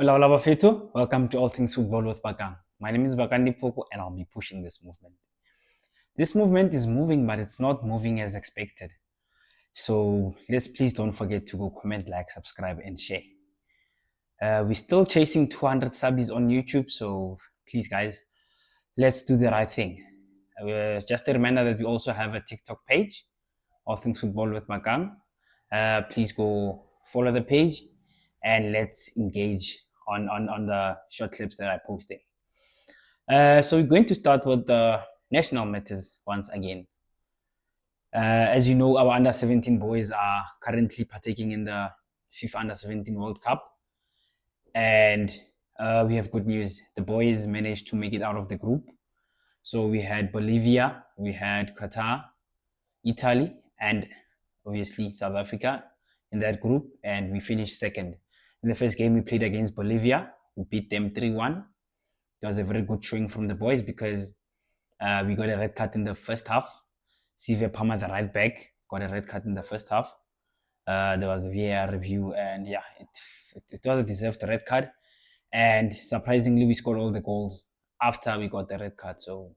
Hola, hola, Bafeto. Welcome to All Things Football with Bakang. My name is Bakandi Poko and I'll be pushing this movement. This movement is moving, but it's not moving as expected. So let's please don't forget to go comment, like, subscribe, and share. We're still chasing 200 subs on YouTube, so please, guys, let's do the right thing. Just a reminder that we also have a TikTok page, All Things Football with Bakang. Please go follow the page and let's engage on the short clips that I posted. So we're going to start with the national matters once again. As you know, our under 17 boys are currently partaking in the FIFA Under 17 World Cup. And we have good news. The boys managed to make it out of the group. So we had Bolivia, we had Qatar, Italy, and obviously South Africa in that group. And we finished second. In the first game we played against Bolivia, we beat them 3-1. It was a very good showing from the boys because we got a red card in the first half. Sive Palmer, the right back, got a red card in the first half. There was a VAR review, and yeah, it was a deserved red card. And surprisingly, we scored all the goals after we got the red card. So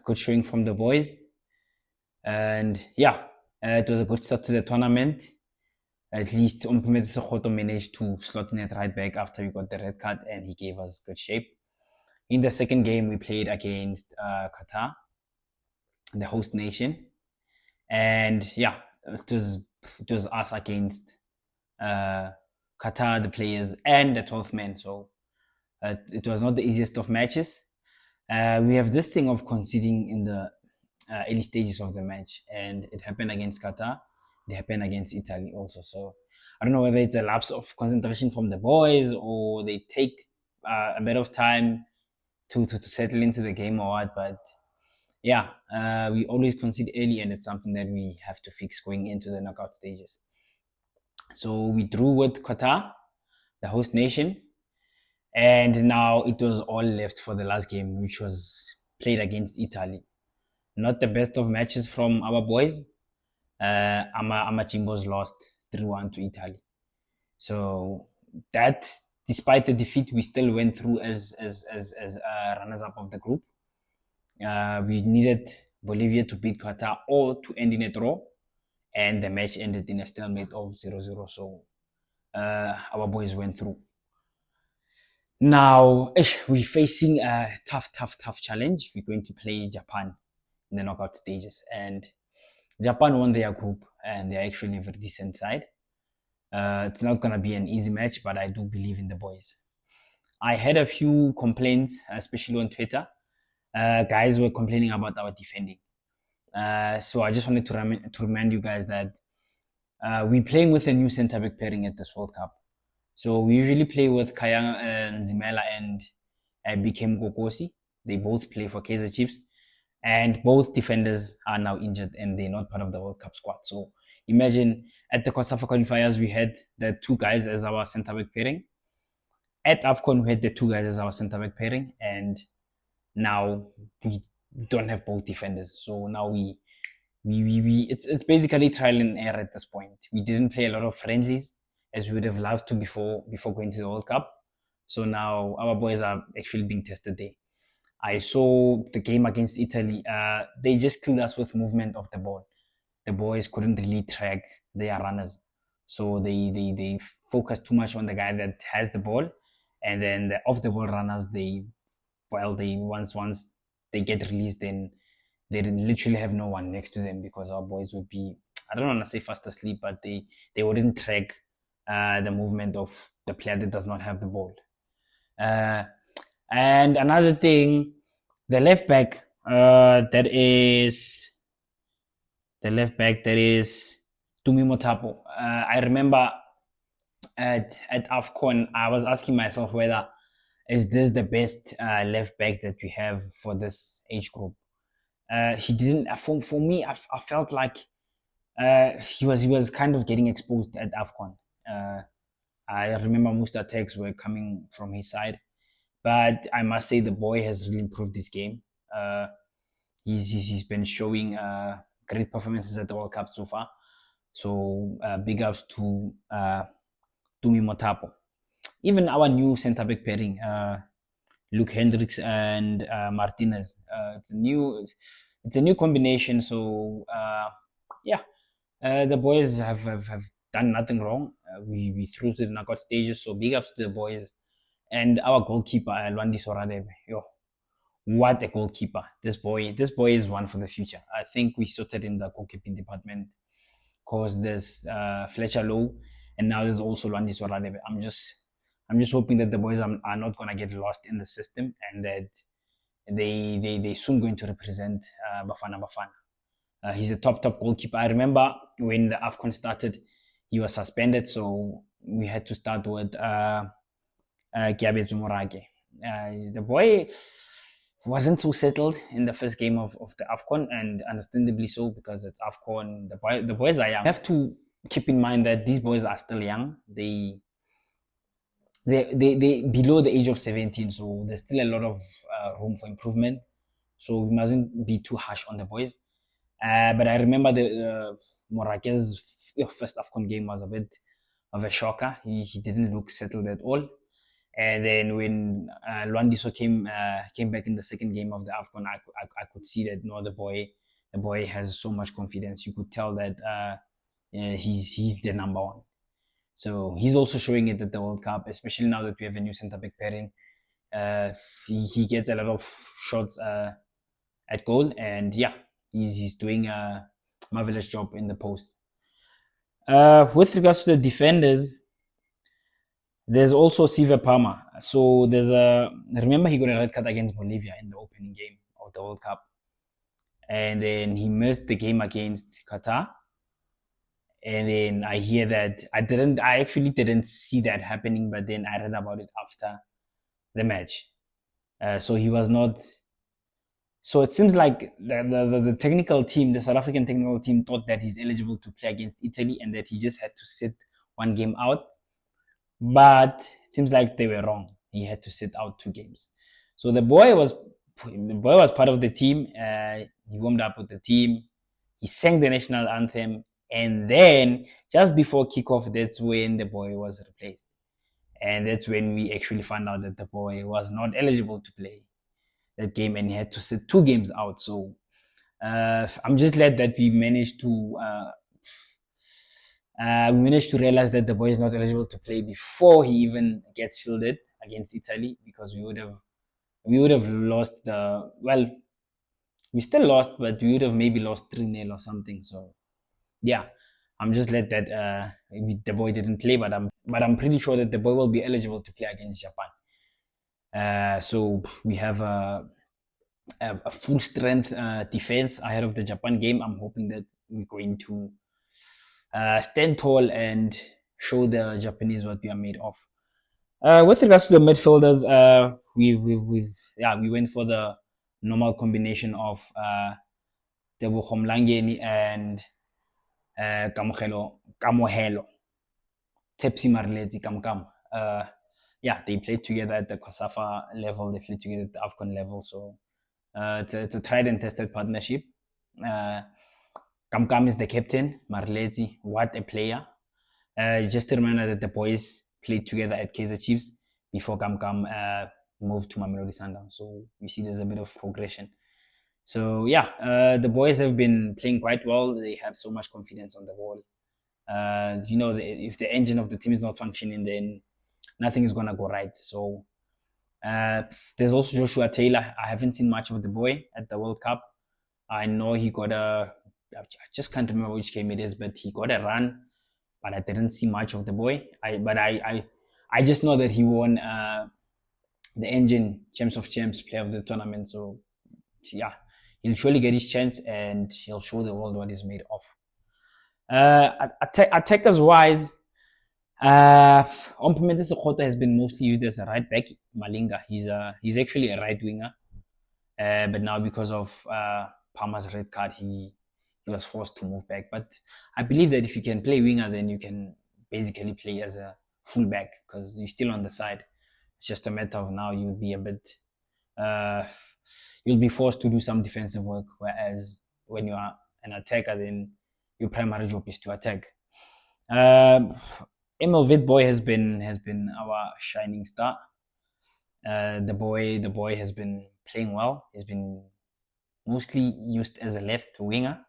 good showing from the boys. And yeah, it was a good start to the tournament. At least Umpumet Sekhoto managed to slot in at right back after we got the red card, and he gave us good shape. In the second game, we played against Qatar, the host nation, and yeah, it was us against Qatar, the players, and the 12th man. So it was not the easiest of matches. We have this thing of conceding in the early stages of the match, and it happened against Qatar. It happened against Italy also. So I don't know whether it's a lapse of concentration from the boys or they take a bit of time to settle into the game or what. But yeah, we always concede early, and it's something that we have to fix going into the knockout stages. So we drew with Qatar, the host nation, and now it was all left for the last game, which was played against Italy. Not the best of matches from our boys. Amajimbos lost 3-1 to Italy. So that, despite the defeat, we still went through as runners-up of the group. We needed Bolivia to beat Qatar or to end in a draw, and the match ended in a stalemate of 0-0. So our boys went through. Now we're facing a tough challenge. We're going to play Japan in the knockout stages, and Japan won their group, and they're actually a very decent side. It's not gonna be an easy match, but I do believe in the boys. I had a few complaints, especially on Twitter. Guys were complaining about our defending. So I just wanted to remind you guys that we're playing with a new center back pairing at this World Cup. So we usually play with Kaya Nzimela and Bikem Kokosi. They both play for Kaizer Chiefs, and both defenders are now injured and they're not part of the World Cup squad. So imagine at the COSAFA qualifiers, we had the two guys as our center back pairing. At AFCON, we had the two guys as our center back pairing, and now we don't have both defenders. So now we it's basically trial and error at this point. We didn't play a lot of friendlies as we would have loved to before going to the World Cup. So now our boys are actually being tested there. I saw the game against Italy. They just killed us with movement of the ball. The boys couldn't really track their runners, so they focused too much on the guy that has the ball, and then the off the ball runners, they once they get released, then they literally have no one next to them because our boys would be, I don't want to say fast asleep, but they wouldn't track the movement of the player that does not have the ball. And another thing, the left back that is Tumi Motapo. I remember at AFCON, I was asking myself whether is this the best left back that we have for this age group. He didn't. For me, I felt like he was kind of getting exposed at AFCON. I remember most attacks were coming from his side, but I must say the boy has really improved this game. He's been showing great performances at the World Cup so far. So big ups to Tumi Motapo. even our new centre back pairing, Luke Hendricks and Martinez. It's a new combination. So yeah, the boys have done nothing wrong. We threw to the knockout stages, so big ups to the boys and our goalkeeper Lwandi Soradebe. Yo, what a goalkeeper! This boy is one for the future. I think we sorted in the goalkeeping department because there's Fletcher Lowe, and now there's also Lwandi Soradebe. I'm just hoping that the boys are not gonna get lost in the system and that they soon going to represent Bafana. He's a top goalkeeper. I remember when the AFCON started, he was suspended, so we had to start with Kiabezu Morake. The boy wasn't so settled in the first game of the AFCON, and understandably so because it's AFCON. The boys are young. You have to keep in mind that these boys are still young. They below the age of 17, so there's still a lot of room for improvement. So we mustn't be too harsh on the boys. But I remember the Morake's first AFCON game was a bit of a shocker. He didn't look settled at all. And then when Lwandiso came back in the second game of the AFCON, I could see that no, the boy has so much confidence. You could tell that he's the number one. So he's also showing it at the World Cup, especially now that we have a new centre back pairing. He gets a lot of shots at goal, and yeah, he's doing a marvelous job in the post. With regards to the defenders, there's also Siva Palmer. So remember he got a red card against Bolivia in the opening game of the World Cup, and then he missed the game against Qatar. And then I hear that I actually didn't see that happening, but then I read about it after the match. So he was not. So it seems like the technical team, the South African technical team, thought that he's eligible to play against Italy and that he just had to sit one game out. But it seems like they were wrong. He had to sit out 2 games. So the boy was part of the team. He warmed up with the team. He sang the national anthem. And then just before kickoff, that's when the boy was replaced. And that's when we actually found out that the boy was not eligible to play that game and he had to sit 2 games out. So I'm just glad that we managed to realize that the boy is not eligible to play before he even gets fielded against Italy, because we would have lost we still lost, but we would have maybe lost 3-0 or something. So yeah, I'm just glad that the boy didn't play, but I'm pretty sure that the boy will be eligible to play against Japan. So we have a full strength defense ahead of the Japan game. I'm hoping that we're going to stand tall and show the Japanese what we are made of. With regards to the midfielders, we went for the normal combination of Tebogo Mlangeni and Kamohelo, Tepsi Marlezi Kamkam. Yeah, they played together at the CAF level. They played together at the AFCON level. So it's a tried and tested partnership. Kamkam is the captain. Marlezi, what a player. Just to remember that the boys played together at Kaizer Chiefs before Kamkam moved to Mamelodi Sundowns. So you see there's a bit of progression. So yeah, the boys have been playing quite well. They have so much confidence on the ball. If the engine of the team is not functioning, then nothing is gonna go right. So there's also Joshua Taylor. I haven't seen much of the boy at the World Cup. I know he got I just can't remember which game it is, but he got a run. But I didn't see much of the boy. I just know that he won the Engine Champs of Champs Player of the Tournament. So yeah, he'll surely get his chance and he'll show the world what he's made of. Attackers wise, Ompumente Sekgotla has been mostly used as a right back. Malinga, he's actually a right winger, but now because of Palmer's red card, he was forced to move back. But I believe that if you can play winger, then you can basically play as a full back because you're still on the side. It's just a matter of now you'll be a bit, you'll be forced to do some defensive work. Whereas when you are an attacker, then your primary job is to attack. Emil Witboy has been our shining star. The boy has been playing well. He's been mostly used as a left winger,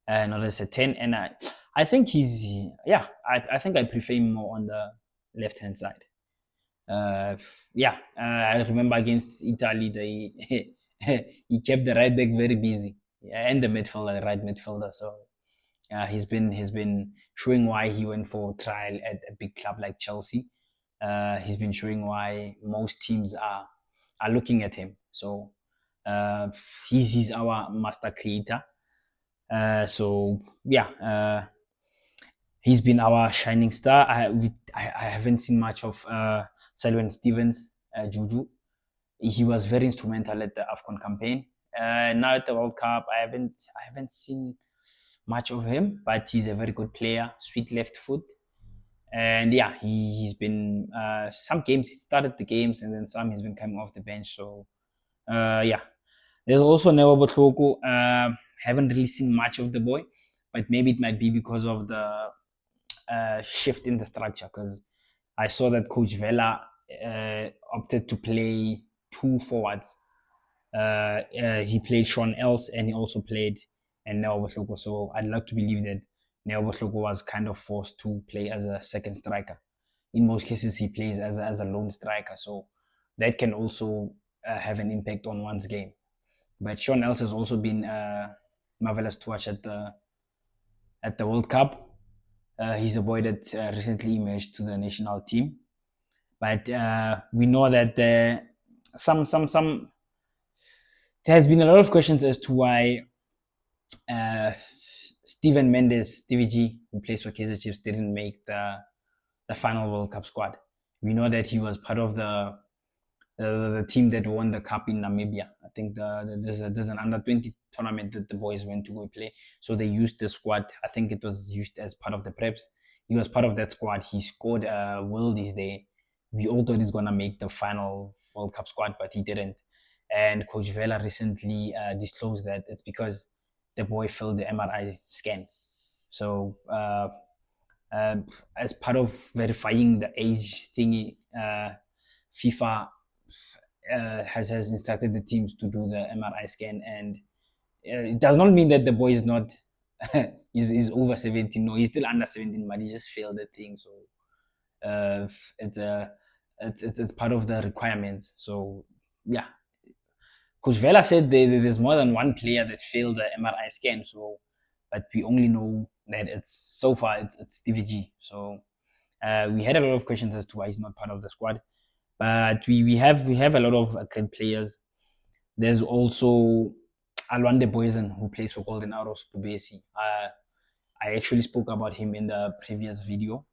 not as a 10. And I think I think I prefer him more on the left hand side. I remember against Italy, they he kept the right back very busy, yeah, and the midfielder, the right midfielder. So he's been showing why he went for trial at a big club like Chelsea. He's been showing why most teams are looking at him. So uh, he's our master creator. So yeah, he's been our shining star. I haven't seen much of Selwyn Stevens, Juju. He was very instrumental at the AFCON campaign. Now at the World Cup, I haven't seen much of him, but he's a very good player, sweet left foot. And yeah, he's been some games he started the games, and then some he's been coming off the bench. So yeah, there's also Neo Botlhoko. Haven't really seen much of the boy, but maybe it might be because of the shift in the structure. Because I saw that Coach Vela opted to play two forwards. He played Sean Els and he also played and Neo Botlhoko. So I'd like to believe that Neo Botlhoko was kind of forced to play as a second striker. In most cases, he plays as a lone striker. So that can also have an impact on one's game. But Sean Els has also been marvelous to watch at the World Cup. He's a boy that recently emerged to the national team, but we know that some there has been a lot of questions as to why Steven Mendes, Stevie G, who plays for Kaizer Chiefs, didn't make the final World Cup squad. We know that he was part of the team that won the cup in Namibia. I think there's an under-20 tournament that the boys went to go play. So they used the squad. I think it was used as part of the preps. He was part of that squad. He scored worldies there. We all thought he's going to make the final World Cup squad, but he didn't. And Coach Vela recently disclosed that it's because the boy failed the MRI scan. So as part of verifying the age thingy, FIFA has instructed the teams to do the MRI scan, and it does not mean that the boy is not is over 17. No, he's still under 17, but he just failed the thing. So it's it's part of the requirements. So yeah, Coach Vela said there's more than one player that failed the MRI scan. So, but we only know that it's so far it's Stevie G. So we had a lot of questions as to why he's not part of the squad. But we have a lot of great players. There's also Alwande Boysen, who plays for Golden Arrows Bubesi. I actually spoke about him in the previous video.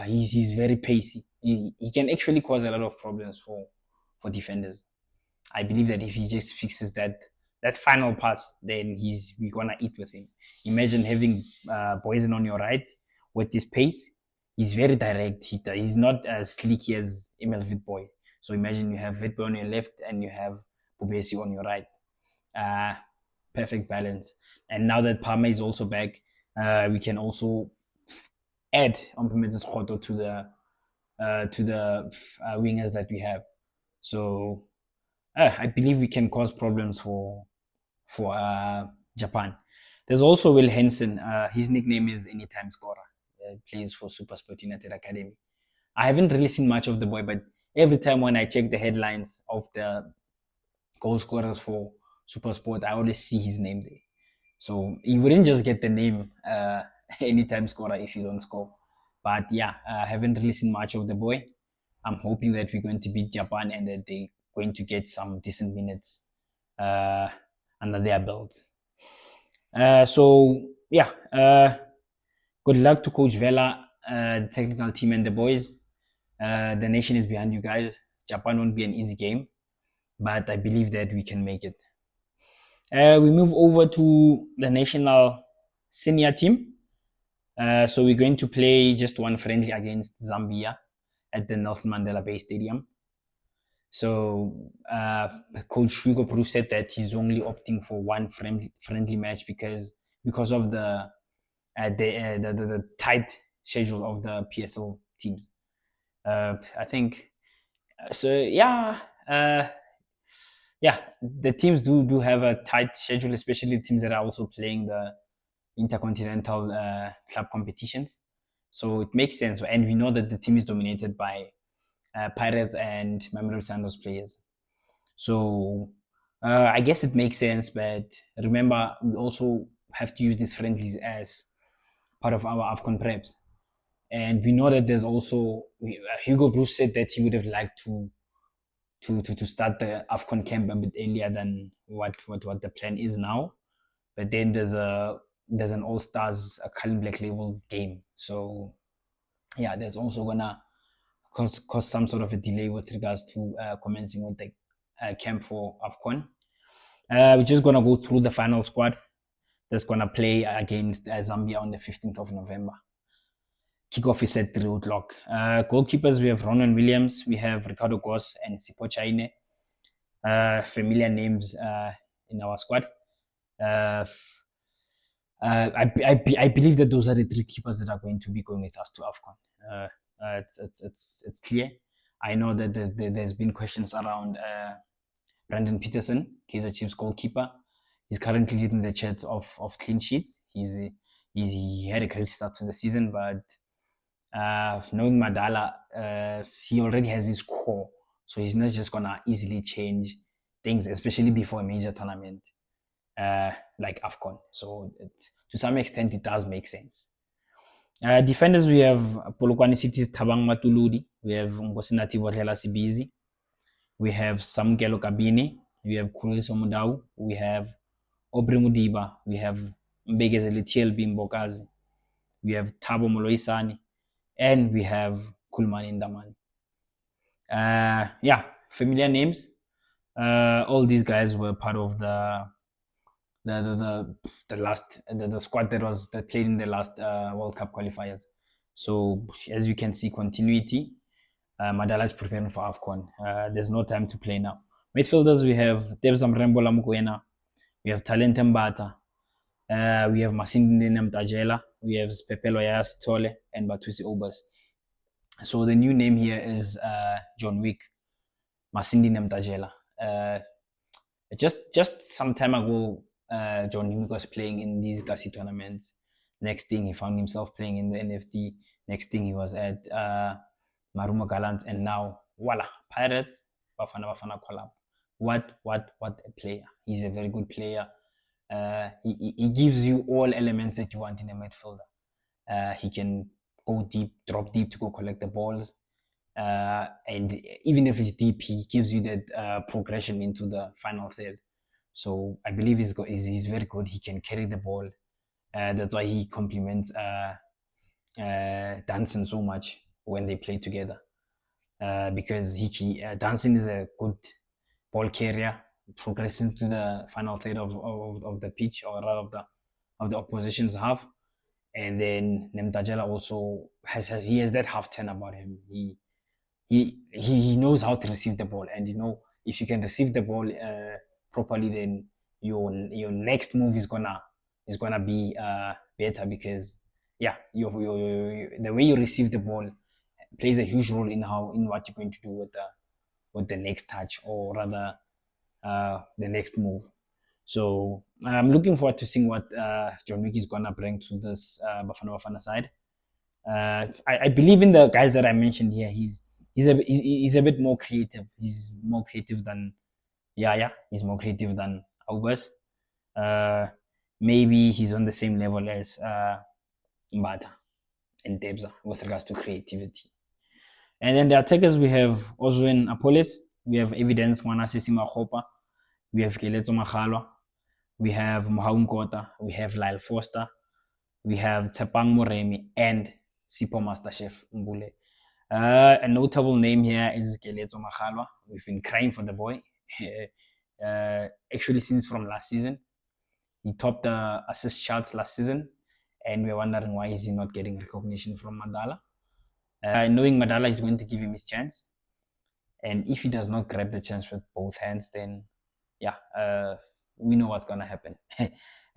He's very pacey. He can actually cause a lot of problems for defenders. I believe that if he just fixes that final pass, then we're gonna eat with him. Imagine having Boysen on your right with this pace. He's very direct. He's not as slicky as Emil Witboy. So imagine you have Witboy on your left and you have Bubesi on your right. Perfect balance. And now that Parma is also back, we can also add Ompumetes Khoto to the wingers that we have. So I believe we can cause problems for Japan. There's also Will Henson. His nickname is Anytime Scorer. Plays for SuperSport United Academy. I haven't really seen much of the boy, but every time when I check the headlines of the goal scorers for SuperSport, I always see his name there. So you wouldn't just get the name Anytime Scorer if you don't score. But yeah, I haven't really seen much of the boy. I'm hoping that we're going to beat Japan and that they're going to get some decent minutes under their belt. So yeah, good luck to Coach Vela, the technical team, and the boys. The nation is behind you guys. Japan won't be an easy game, but I believe that we can make it. We move over to the national senior team. So we're going to play just one friendly against Zambia at the Nelson Mandela Bay Stadium. So Coach Hugo Bruce said that he's only opting for one friendly match because of the tight schedule of the PSL teams. I think so. Yeah, yeah. The teams do have a tight schedule, especially teams that are also playing the intercontinental club competitions. So it makes sense, and we know that the team is dominated by Pirates and Mamelodi Sundowns players. So I guess it makes sense, but remember we also have to use these friendlies as part of our AFCON preps. And we know that there's also Hugo Bruce said that he would have liked to start the AFCON camp a bit earlier than what the plan is now. But then there's an All Stars a Cullen Black Label game, so yeah, there's also gonna cause some sort of a delay with regards to commencing with the camp for AFCON. We're just gonna go through the final squad that's gonna play against Zambia on the 15th of November. Kickoff is at 3 o'clock. Goalkeepers, we have Ronan Williams, we have Ricardo Goss and Sipo Chaine. Familiar names in our squad. I believe that those are the three keepers that are going to be going with us to AFCON. It's clear. I know that there's been questions around Brandon Peterson, Kaizer Chiefs goalkeeper. He's currently leading the charts of clean sheets. He had a great start to the season, but knowing Madala, he already has his core, so he's not just gonna easily change things, especially before a major tournament like AFCON. So to some extent, it does make sense. Defenders, we have Polokwane City's Tabang Matuludi, we have Ngosinati Wadlela Sibizi, we have Samkelo Kabini, we have Kureso Mudau, we have Obre Mudiba, we have Mbegezeli TLB Mbokazi, we have Tabo Moloisani, and we have Kulman Indamani. Yeah, familiar names. All these guys were part of the squad that played in the last World Cup qualifiers. So as you can see, continuity. Madala is preparing for AFCON. There's no time to play now. Midfielders, we have Tebza Mrembola Mukwena, we have Talent Mbata, we have Masindi Nemtajela, we have Pepelo Yas Tole, and Batusi Obas. So the new name here is John Wick, Masindi Nemtajela. Just some time ago, John Wick was playing in these Gasi tournaments. Next thing, he found himself playing in the NFT. Next thing, he was at Maruma Gallant, and now, voila, Pirates, Bafana collab. What a player. He's a very good player. He gives you all elements that you want in a midfielder. He can go deep, drop deep to go collect the balls. And even if it's deep, he gives you that progression into the final third. So I believe he's very good. He can carry the ball. That's why he complements Danson so much when they play together. Because Danson is a good ball carrier, progressing to the final third of the pitch, or rather of the opposition's half. And then Nemtajela also has that half turn about him. He knows how to receive the ball, and if you can receive the ball properly, then your next move is gonna be better, because the way you receive the ball plays a huge role in what you're going to do with the next touch, or rather the next move. So I'm looking forward to seeing what John Wick is gonna bring to this Bafana side. I believe in the guys that I mentioned here. He's a bit more creative. He's more creative than Yaya. He's more creative than Aubers. Maybe he's on the same level as Mbata and Debza with regards to creativity. And then the attackers, we have Ozwen Apolis, we have Evidence Wanasisi Mahopa, we have Keleto Makhalwa, we have Mohaun Kota, we have Lyle Foster, we have Tepang Moremi, and Sipo Masterchef Mbule. A notable name here is Keleto Makhalwa. We've been crying for the boy. Actually, since from last season, he topped the assist charts last season, and we're wondering why is he not getting recognition from Madala. Knowing Madala is going to give him his chance, and if he does not grab the chance with both hands, then we know what's gonna happen.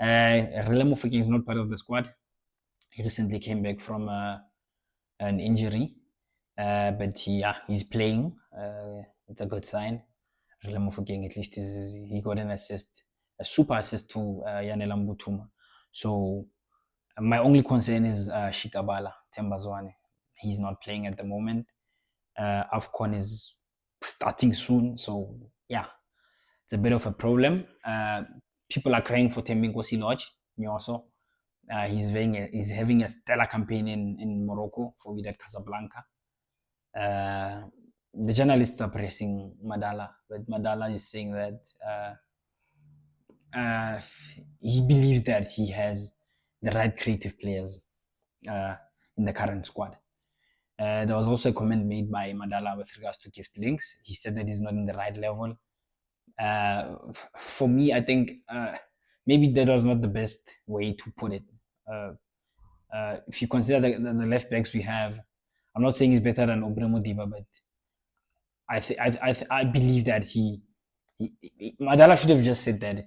Relemo Fokeng is not part of the squad. He recently came back from an injury, but he's playing. It's a good sign. Remofogeng at least he got an assist, a super assist to Yanela Mbutuma. So my only concern is Shikabala Tembazwane. He's not playing at the moment. AFCON is starting soon, so yeah, it's a bit of a problem. People are crying for Tembinkosi Lodge, Nyoso. He's having a stellar campaign in Morocco for Wydad Casablanca. The journalists are praising Madala, but Madala is saying that he believes that he has the right creative players in the current squad. There was also a comment made by Madala with regards to gift links. He said that he's not in the right level. For me, I think maybe that was not the best way to put it. If you consider the left backs we have, I'm not saying he's better than Obremo Diba, but I believe that Madala should have just said that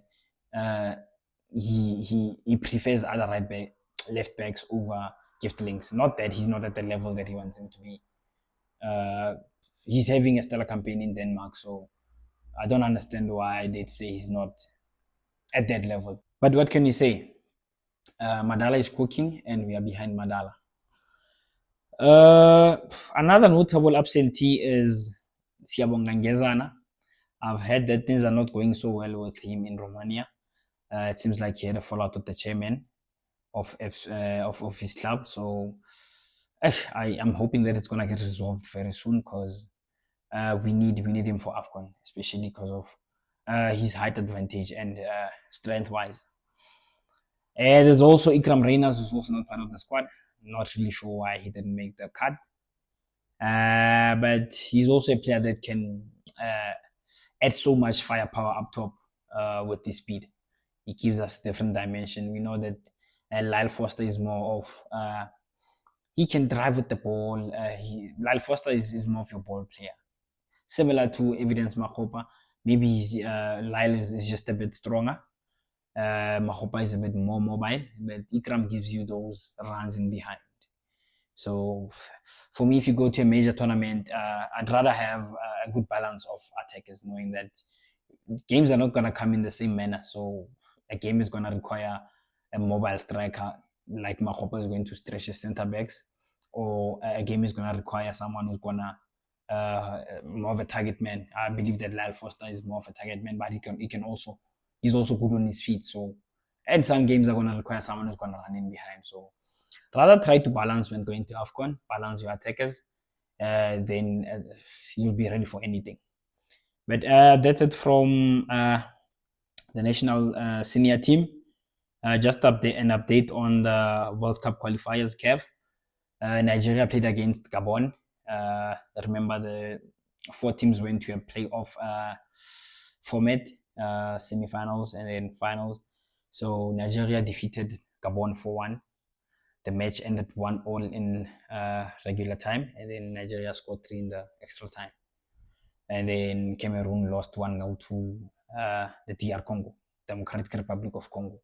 he prefers other left backs over gift links. Not that he's not at the level that he wants him to be. He's having a stellar campaign in Denmark, so I don't understand why they'd say he's not at that level. But what can you say? Madala is cooking, and we are behind Madala. Another notable absentee is Siyabonga Ngezana. I've heard that things are not going so well with him in Romania. It seems like he had a fallout with the chairman of his club. So I am hoping that it's gonna get resolved very soon because we need him for AFCON, especially because of his height advantage and strength wise. There's also Ikram Reyners, who's also not part of the squad. Not really sure why he didn't make the cut. But he's also a player that can add so much firepower up top with his speed. He gives us a different dimension. We know that Lyle Foster is more of he can drive with the ball. Lyle Foster is more of your ball player, similar to Evidence Makopa. Maybe Lyle is just a bit stronger. Makopa is a bit more mobile, but Ikram gives you those runs in behind. So for me, if you go to a major tournament, I'd rather have a good balance of attackers, knowing that games are not going to come in the same manner. So a game is going to require a mobile striker like Makopa is going to stretch the center backs, or a game is going to require someone who's going to more of a target man. I believe that Lyle Foster is more of a target man, but he's also good on his feet. So, and some games are going to require someone who's going to run in behind. So, rather try to balance when going to AFCON, balance your attackers, then you'll be ready for anything. But that's it from the national senior team. Just an update on the World Cup qualifiers, CAF. Nigeria played against Gabon. Remember, the 4 teams went to a playoff format, semi-finals and then finals. So Nigeria defeated Gabon 4-1. The match ended 1-1 in regular time, and then Nigeria scored 3 in the extra time. And then Cameroon lost 1-0 to the DR Congo, Democratic Republic of Congo.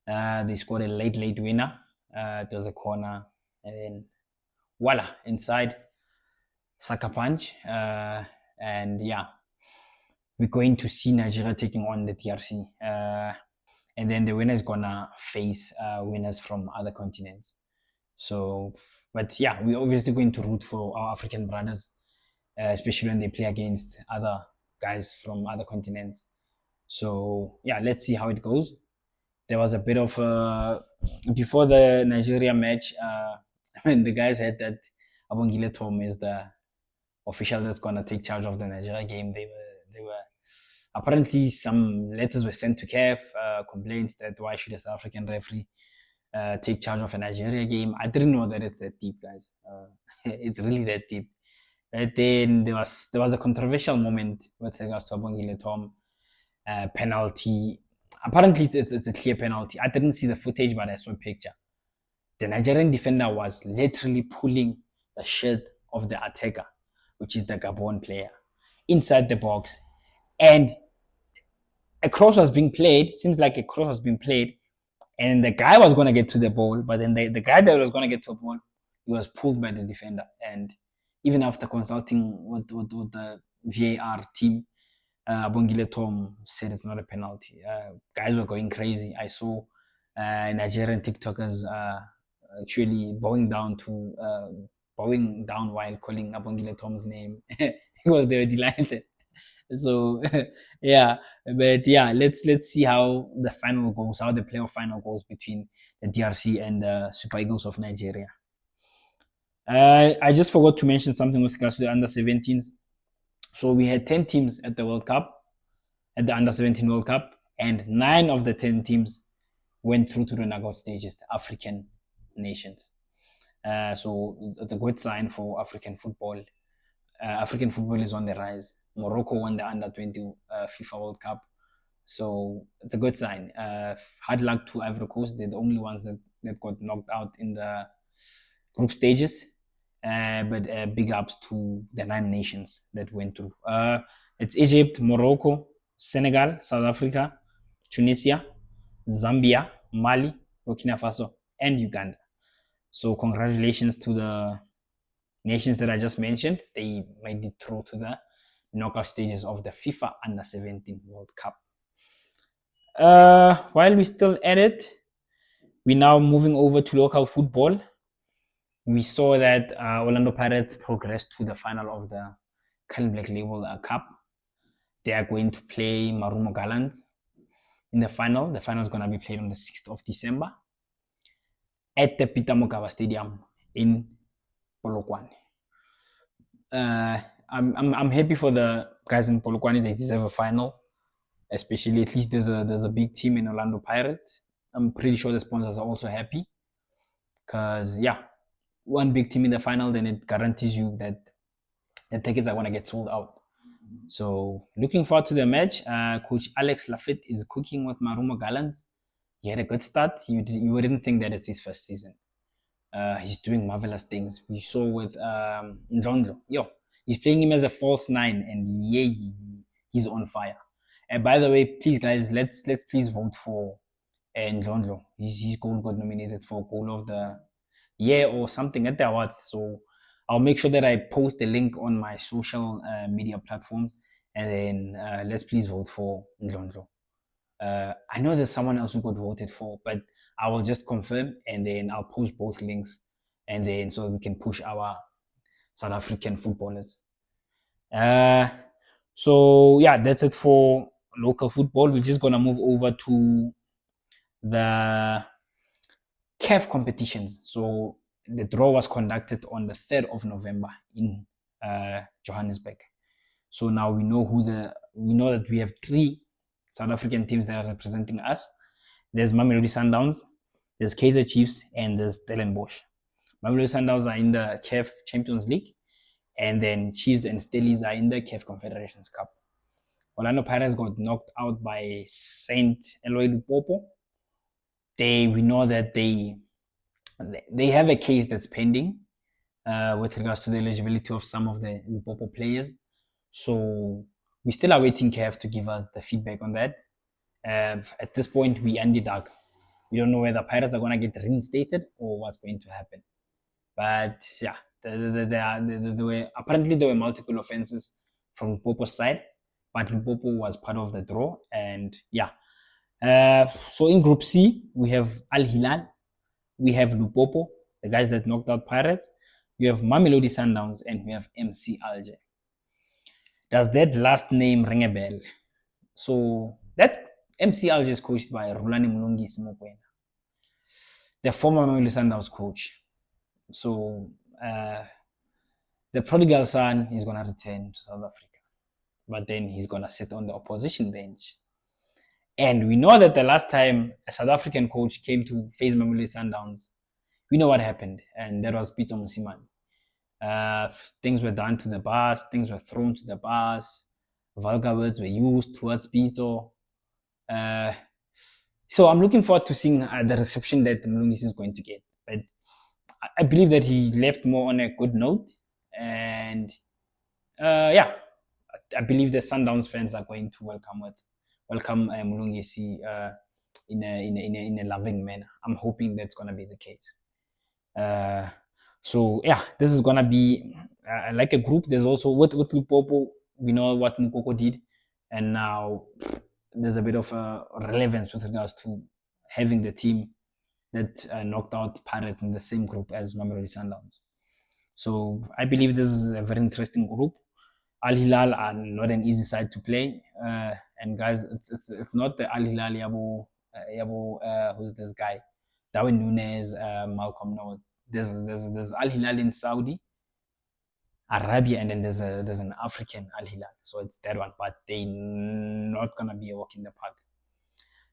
They scored a late winner. It was a corner, and then voila, inside, sucker punch. And yeah, we're going to see Nigeria taking on the DRC. And then the winner is gonna face winners from other continents. So, but yeah, we're obviously going to root for our African brothers, especially when they play against other guys from other continents. So yeah, let's see how it goes. There was a bit of before the Nigeria match, when the guys had that Abongile Tom is the official that's gonna take charge of the Nigeria game. They were apparently some letters were sent to CAF, complaints that why should a South African referee take charge of a Nigeria game. I didn't know that it's that deep, guys. It's really that deep. But then there was a controversial moment with regards to Abongile Tom penalty. Apparently, it's a clear penalty. I didn't see the footage, but I saw a picture. The Nigerian defender was literally pulling the shirt of the attacker, which is the Gabon player, inside the box. And a cross was being played. Seems like a cross was being played. And the guy was going to get to the ball. But then the guy that was going to get to the ball, he was pulled by the defender. And even after consulting with the VAR team, Abongile Tom said it's not a penalty. Guys were going crazy. I saw Nigerian TikTokers actually bowing down while calling Abongile Tom's name because they were delighted. So yeah, but yeah, let's see how the final goes, how the playoff final goes between the DRC and the Super Eagles of Nigeria. I just forgot to mention something with regards to the under 17s. So we had 10 teams at the World Cup, at the under 17 World Cup, and 9 of the 10 teams went through to the knockout stages, the African nations. So it's a good sign for African football. African football is on the rise. Morocco won the under 20 FIFA World Cup. So it's a good sign. Hard luck to Ivory Coast. They're the only ones that got knocked out in the group stages. But big ups to the 9 nations that went through. It's Egypt, Morocco, Senegal, South Africa, Tunisia, Zambia, Mali, Burkina Faso, and Uganda. So congratulations to the nations that I just mentioned. They made it through to the knockout stages of the FIFA Under 17 World Cup. While we're still at it, we're now moving over to local football. We saw that Orlando Pirates progressed to the final of the Cullen Black Label Cup. They are going to play Marumo Gallants in the final. The final is going to be played on the 6th of December at the Peter Mokaba Stadium in Polokwane. I'm happy for the guys in Polokwane. They deserve a final, especially at least there's a big team in Orlando Pirates. I'm pretty sure the sponsors are also happy because yeah, one big team in the final, then it guarantees you that the tickets are going to get sold out. So looking forward to the match. Coach Alex Lafitte is cooking with Marumo Gallants. He had a good start. You wouldn't think that it's his first season. He's doing marvelous things. We saw with Ndlondlo. He's playing him as a false 9, and yeah, he's on fire. And by the way, please guys, let's please vote for Ndlondlo. His goal got nominated for goal of the year or something at the awards. So I'll make sure that I post the link on my social media platforms, and then let's please vote for Ndlondlo. I know there's someone else who got voted for, but I will just confirm and then I'll post both links, and then so we can push our South African footballers. So yeah, that's it for local football. We're just gonna move over to the CAF competitions. So the draw was conducted on the 3rd of November in Johannesburg. So now we know that we have 3 South African teams that are representing us. There's Mamelodi Sundowns, there's Kaizer Chiefs, and there's Stellenbosch. Mamelodi Sundowns are in the CAF Champions League, and then Chiefs and Stellies are in the CAF Confederations Cup. Orlando Pirates got knocked out by Saint Eloi Lupopo. We know that they have a case that's pending with regards to the eligibility of some of the Lupopo players. So we still are waiting CAF to give us the feedback on that. At this point, we ended up. We don't know whether Pirates are going to get reinstated or what's going to happen. But yeah, apparently there were multiple offenses from Lupopo's side, but Lupopo was part of the draw. And yeah, so in Group C, we have Al Hilal, we have Lupopo, the guys that knocked out Pirates, we have Mamelodi Sundowns, and we have MC Alger. Does that last name ring a bell? So that MC Alger is coached by Rulani Mulungisi Mokoena, the former Mamelodi Sundowns coach. So the prodigal son is going to return to South Africa, but then he's going to sit on the opposition bench. And we know that the last time a South African coach came to face Mamelodi Sundowns, we know what happened, and that was Peter Musimani. Things were done to the bus, things were thrown to the bus, vulgar words were used towards Peter. So I'm looking forward to seeing the reception that Mulungisi is going to get. But I believe that he left more on a good note, and yeah, I believe the Sundowns fans are going to welcome Mulungisi in a loving manner. I'm hoping that's going to be the case. So yeah, this is gonna be like a group. There's also with Lupopo, we know what Mukoko did, and now there's a bit of relevance with regards to having the team that knocked out Pirates in the same group as Mamelodi Sundowns. So I believe this is a very interesting group. Al Hilal are not an easy side to play, and guys, it's not the Al Hilal who's this guy, Darwin Nunes, Malcolm. No, there's Al Hilal in Saudi Arabia, and then there's an African Al Hilal. So it's that one, but they not gonna be a walk in the park.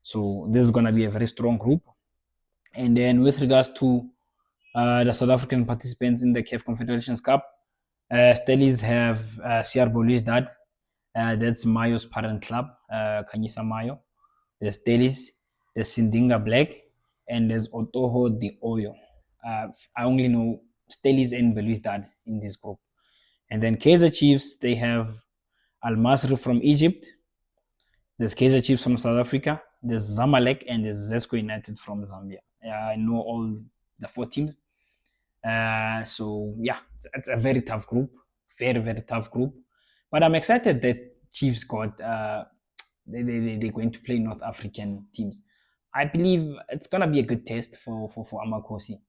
So this is gonna be a very strong group. And then with regards to the South African participants in the CAF Confederations Cup, Stellies have CR Belouizdad. That's Mayo's parent club, Kanyisa Mayo. There's Stellies, there's Sindinga Black, and there's Otoho de Oyo. I only know Stellies and Belouizdad in this group. And then Kaizer Chiefs, they have Al Masry from Egypt. There's Kaizer Chiefs from South Africa. There's Zamalek and there's Zesco United from Zambia. I know all the 4 teams. So yeah, it's a very tough group, very tough group. But I'm excited that Chiefs got they're going to play North African teams. I believe it's gonna be a good test for Amakosi.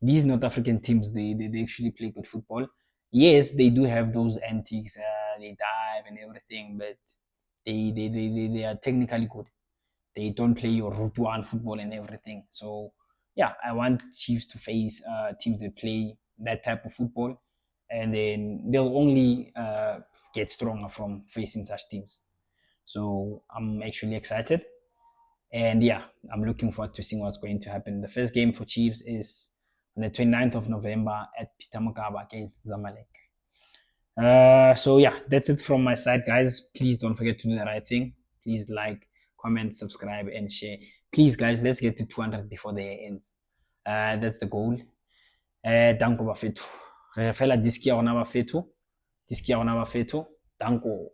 These North African teams, they actually play good football. Yes, they do have those antics, they dive and everything, but they are technically good. They don't play your route one football and everything. So yeah, I want Chiefs to face teams that play that type of football, and then they'll only get stronger from facing such teams. So I'm actually excited, and yeah, I'm looking forward to seeing what's going to happen. The first game for Chiefs is on the 29th of November at Peter Mokaba against Zamalek. So yeah, that's it from my side, guys. Please don't forget to do the right thing. Please like, comment, subscribe, and share. Please, guys, let's get to 200 before the year ends. That's the goal. Danko bafethu. Re fela diski ya rona bafethu. Diski ya rona bafethu. Danko.